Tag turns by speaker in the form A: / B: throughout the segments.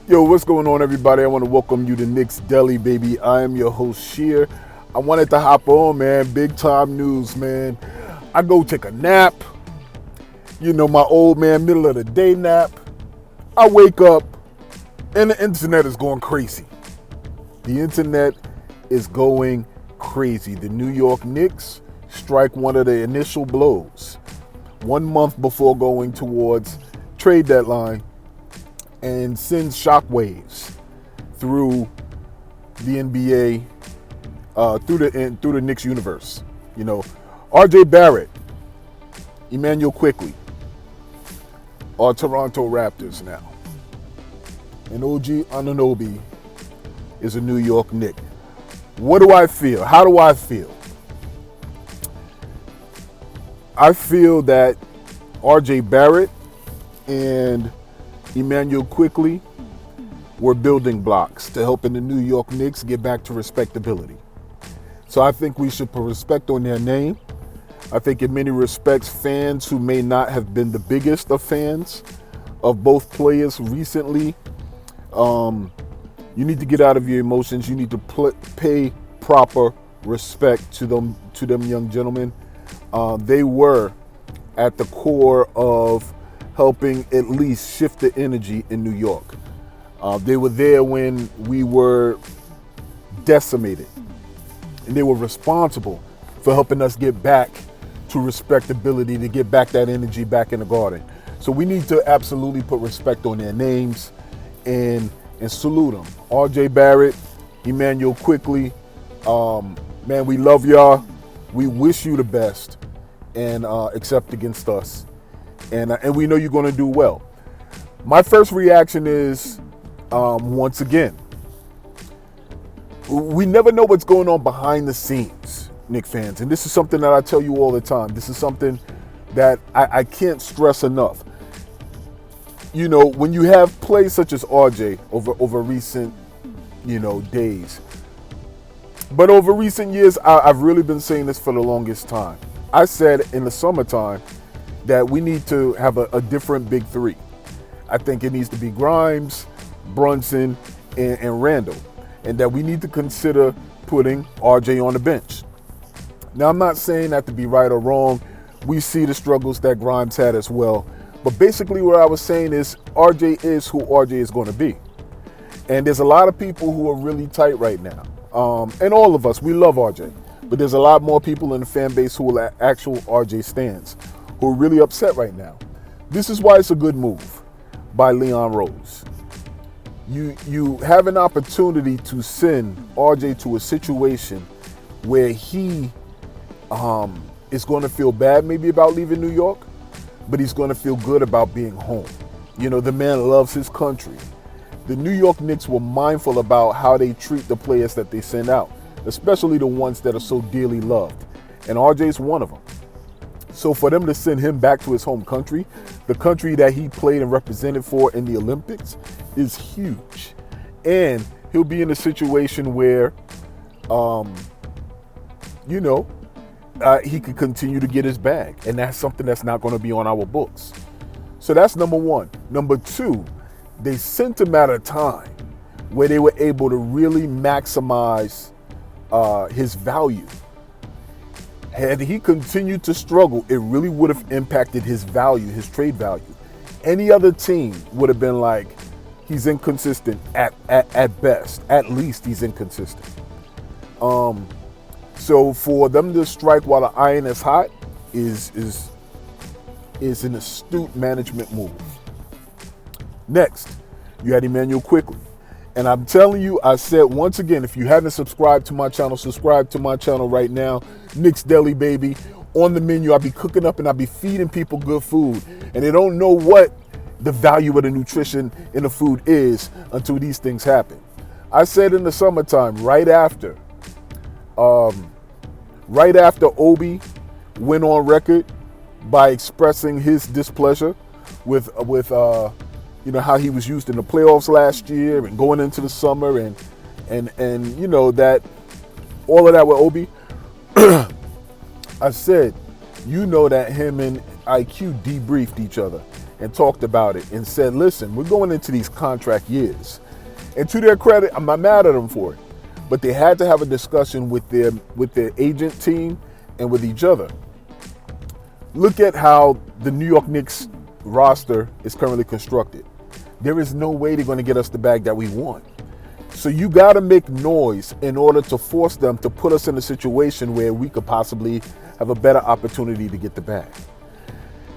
A: Yo, what's going on, everybody? I want to welcome you to Knicks Deli, baby. I am your host, Sheer. I wanted to hop on, man. Big time news, man. I go take a nap. My old man, middle of the day nap. I wake up, and the internet is going crazy. The internet is going crazy. The New York Knicks strike one of the initial blows 1 month before going towards trade deadline, and sends shockwaves through the NBA, through the Knicks universe. R.J. Barrett, Emmanuel Quickly are Toronto Raptors now, and OG Anunoby is a New York Knick. What do I feel? How do I feel? I feel that R.J. Barrett and Emmanuel Quickly were building blocks to helping the New York Knicks get back to respectability. So I think we should put respect on their name. I think in many respects, fans who may not have been the biggest of fans of both players recently, you need to get out of your emotions. You need to pay proper respect to them young gentlemen. They were at the core of helping at least shift the energy in New York. They were there when we were decimated, and they were responsible for helping us get back to respectability, to get back that energy back in the Garden. So we need to absolutely put respect on their names and salute them. R.J. Barrett, Emmanuel Quickly, man, we love y'all. We wish you the best, and except against us. And we know you're going to do well. My first reaction is, once again, we never know what's going on behind the scenes, Knicks fans. And this is something that I tell you all the time. This is something that I can't stress enough. When you have plays such as RJ over recent, days, but over recent years, I've really been saying this for the longest time. I said in the summertime that we need to have a different big three. I think it needs to be Grimes, Brunson, and Randall, and that we need to consider putting RJ on the bench. Now, I'm not saying that to be right or wrong. We see the struggles that Grimes had as well. But basically what I was saying is RJ is who RJ is going to be. And there's a lot of people who are really tight right now. And all of us, we love RJ. But there's a lot more people in the fan base who are actual RJ stans, who are really upset right now. This is why it's a good move by Leon Rose. You have an opportunity to send RJ to a situation where he is going to feel bad maybe about leaving New York, but he's going to feel good about being home. The man loves his country. The New York Knicks were mindful about how they treat the players that they send out, especially the ones that are so dearly loved. And RJ's one of them. So for them to send him back to his home country, the country that he played and represented for in the Olympics, is huge. And he'll be in a situation where, he could continue to get his bag. And that's something that's not going to be on our books. So that's number one. Number two, they sent him at a time where they were able to really maximize his value. Had he continued to struggle, it really would have impacted his value, his trade value. Any other team would have been like, he's inconsistent at best. At least he's inconsistent. So for them to strike while the iron is hot is an astute management move. Next, you had Emmanuel Quickly. And I'm telling you, I said once again, if you haven't subscribed to my channel, subscribe to my channel right now. Knicks Deli, baby. On the menu, I'll be cooking up and I'll be feeding people good food. And they don't know what the value of the nutrition in the food is until these things happen. I said in the summertime, right after Obi went on record by expressing his displeasure with how he was used in the playoffs last year and going into the summer and that all of that with Obi. I said, that him and IQ debriefed each other and talked about it and said, listen, we're going into these contract years. And to their credit, I'm not mad at them for it. But they had to have a discussion with their agent team and with each other. Look at how the New York Knicks roster is currently constructed. There is no way they're going to get us the bag that we want. So you got to make noise in order to force them to put us in a situation where we could possibly have a better opportunity to get the bag.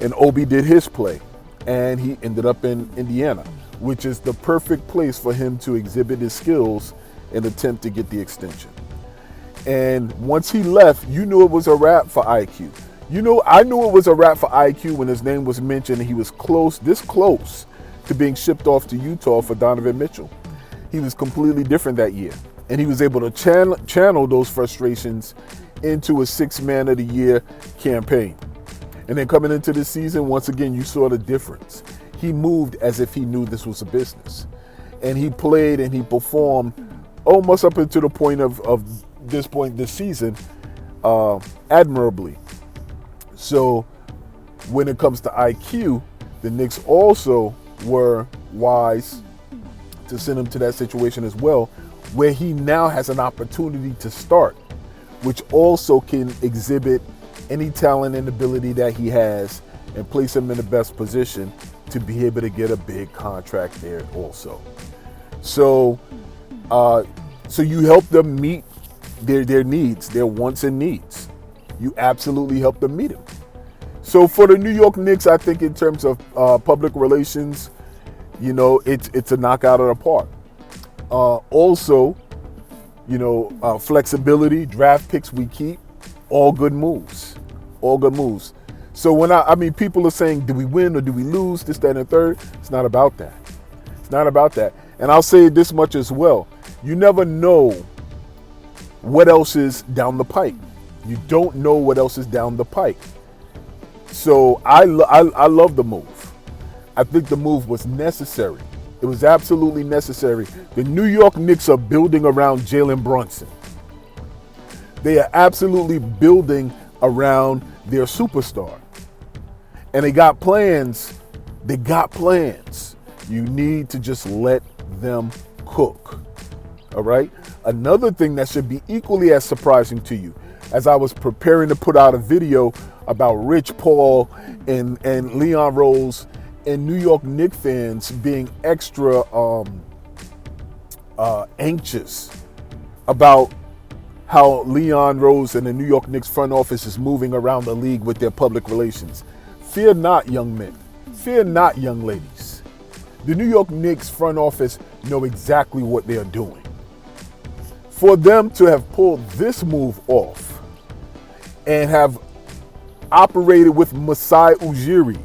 A: And Obi did his play, and he ended up in Indiana, which is the perfect place for him to exhibit his skills and attempt to get the extension. And once he left, you knew it was a wrap for IQ. I knew it was a wrap for IQ when his name was mentioned and he was this close to being shipped off to Utah for Donovan Mitchell. He was completely different that year. And he was able to channel those frustrations into a 6th Man of the Year campaign. And then coming into the season, once again, you saw the difference. He moved as if he knew this was a business. And he played and he performed almost up until the point of this point this season admirably. So when it comes to IQ, the Knicks also were wise to send him to that situation as well, where he now has an opportunity to start, which also can exhibit any talent and ability that he has and place him in the best position to be able to get a big contract there also. So you help them meet their needs, their wants and needs. You absolutely help them meet them. So for the New York Knicks, I think in terms of public relations, it's a knockout of the park. Also, flexibility, draft picks we keep, all good moves. All good moves. So when people are saying, do we win or do we lose, this, that, and the third? It's not about that. It's not about that. And I'll say this much as well. You never know what else is down the pike. You don't know what else is down the pike. So I love the move. I think the move was necessary. It was absolutely necessary. The New York Knicks are building around Jalen Brunson. They are absolutely building around their superstar. And they got plans. They got plans. You need to just let them cook. All right? Another thing that should be equally as surprising to you, as I was preparing to put out a video about Rich Paul and Leon Rose and New York Knicks fans being extra anxious about how Leon Rose and the New York Knicks front office is moving around the league with their public relations. Fear not, young men. Fear not, young ladies. The New York Knicks front office know exactly what they're doing. For them to have pulled this move off and have operated with Masai Ujiri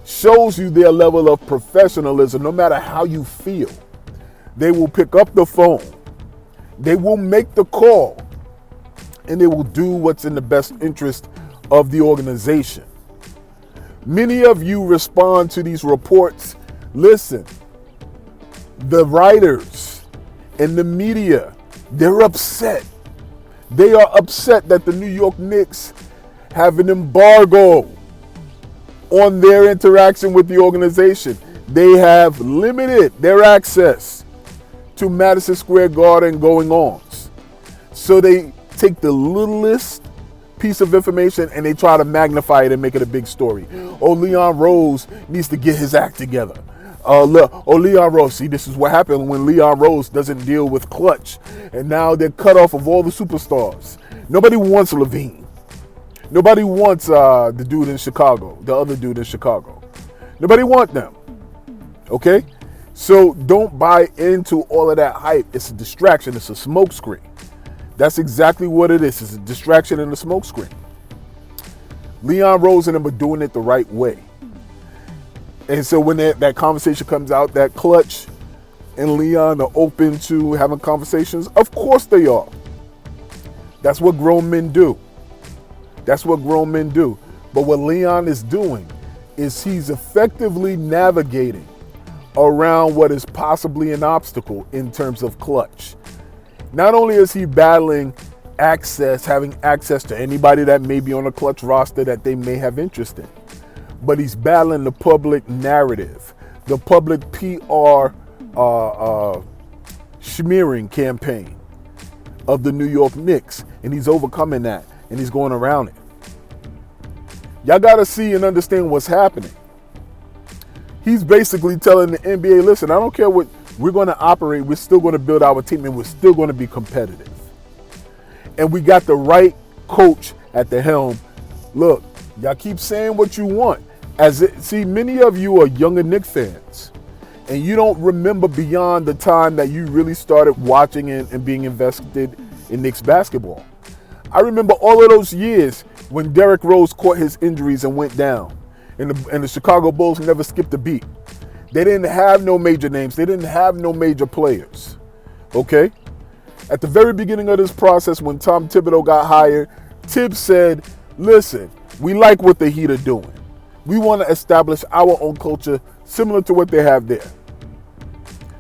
A: shows you their level of professionalism. No matter how you feel, they will pick up the phone, they will make the call, and they will do what's in the best interest of the organization. Many of you respond to these reports. Listen, the writers and the media, they're upset. They are upset that the New York Knicks have an embargo on their interaction with the organization. They have limited their access to Madison Square Garden going-ons. So they take the littlest piece of information and they try to magnify it and make it a big story. Oh, Leon Rose needs to get his act together. Leon Rose, see, this is what happened when Leon Rose doesn't deal with clutch. And now they're cut off of all the superstars. Nobody wants Levine. Nobody wants the dude in Chicago, the other dude in Chicago. Nobody wants them. Okay? So don't buy into all of that hype. It's a distraction. It's a smokescreen. That's exactly what it is. It's a distraction and a smokescreen. Leon Rose and them are doing it the right way. And so when that conversation comes out, that Clutch and Leon are open to having conversations, of course they are. That's what grown men do. That's what grown men do. But what Leon is doing is he's effectively navigating around what is possibly an obstacle in terms of Clutch. Not only is he battling having access to anybody that may be on a Clutch roster that they may have interest in, but he's battling the public narrative, the public PR smearing campaign of the New York Knicks, and he's overcoming that, and he's going around it. Y'all got to see and understand what's happening. He's basically telling the NBA, listen, I don't care what we're going to operate, we're still going to build our team, and we're still going to be competitive. And we got the right coach at the helm. Look, y'all keep saying what you want. See, many of you are younger Knicks fans, and you don't remember beyond the time that you really started watching and being invested in Knicks basketball. I remember all of those years when Derrick Rose caught his injuries and went down, and the Chicago Bulls never skipped a beat. They didn't have no major names. They didn't have no major players, okay? At the very beginning of this process, when Tom Thibodeau got hired, Tibbs said, listen, we like what the Heat are doing. We want to establish our own culture similar to what they have there.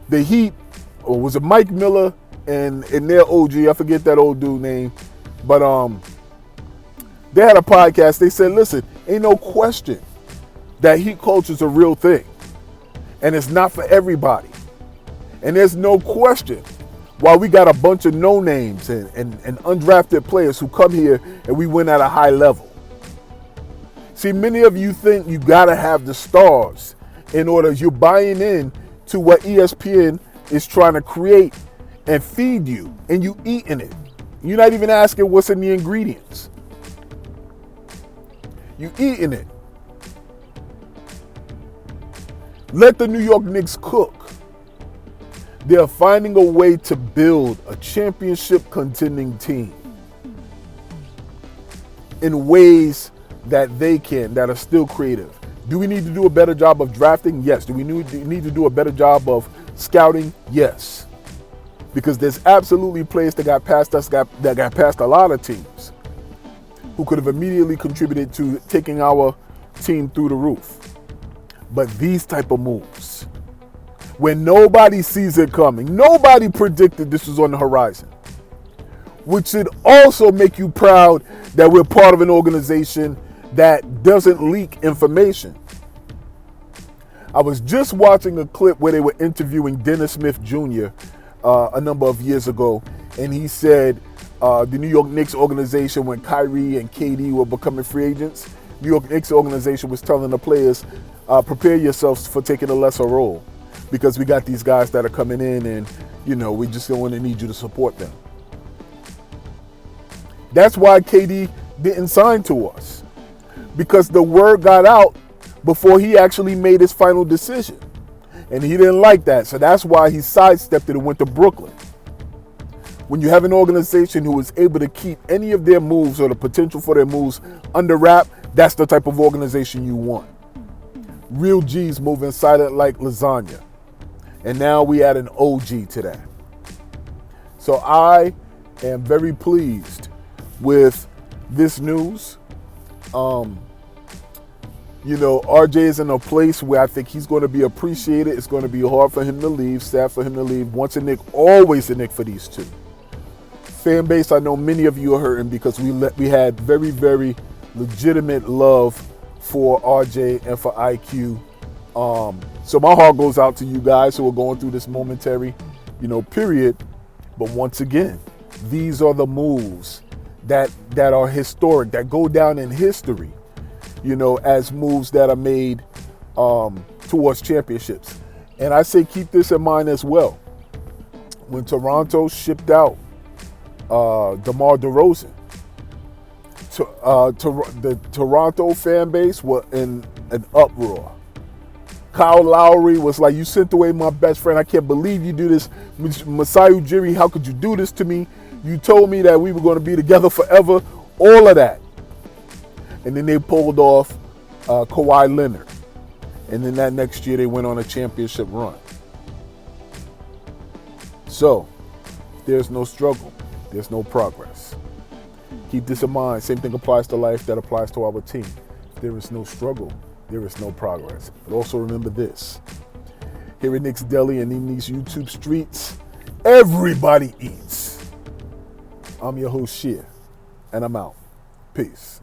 A: The Heat, or was it Mike Miller and their OG, I forget that old dude name, but they had a podcast. They said, listen, ain't no question that Heat culture is a real thing, and it's not for everybody. And there's no question why we got a bunch of no names and undrafted players who come here and we win at a high level. See, many of you think you gotta have the stars in order. You're buying in to what ESPN is trying to create and feed you, and you eating it. You're not even asking what's in the ingredients. You eating it. Let the New York Knicks cook. They're finding a way to build a championship contending team in ways that they can, that are still creative. Do we need to do a better job of drafting? Yes. Do we need to do a better job of scouting? Yes. Because there's absolutely players that got past us, that got past a lot of teams who could have immediately contributed to taking our team through the roof. But these type of moves, when nobody sees it coming, nobody predicted this was on the horizon, which should also make you proud that we're part of an organization that doesn't leak information. I was just watching a clip where they were interviewing Dennis Smith Jr. A number of years ago, and he said the New York Knicks organization, when Kyrie and KD were becoming free agents, New York Knicks organization was telling the players, prepare yourselves for taking a lesser role, because we got these guys that are coming in, and we just going to need you to support them. That's why KD didn't sign to us, because the word got out before he actually made his final decision, and he didn't like that. So that's why he sidestepped it and went to Brooklyn. When you have an organization who is able to keep any of their moves or the potential for their moves under wrap, that's the type of organization you want. Real G's moving silent like lasagna. And now we add an OG to that. So I am very pleased with this news. RJ is in a place where I think he's going to be appreciated. It's going to be hard for him to leave, sad for him to leave. Once a Knick, always a Knick for these two. Fan base, I know many of you are hurting because we had very, very legitimate love for RJ and for IQ. So my heart goes out to you guys who are going through this momentary, period. But once again, these are the moves that are historic, that go down in history, as moves that are made towards championships. And I say keep this in mind as well. When Toronto shipped out DeMar DeRozan, the Toronto fan base were in an uproar. Kyle Lowry was like, you sent away my best friend. I can't believe you do this. Masai Ujiri, how could you do this to me? You told me that we were going to be together forever. All of that. And then they pulled off Kawhi Leonard. And then that next year they went on a championship run. So, there's no struggle. There's no progress. Keep this in mind. Same thing applies to life that applies to our team. If there is no struggle, there is no progress. But also remember this. Here at Knicks Deli and in these YouTube streets, everybody eats. I'm your host, Sheer, and I'm out. Peace.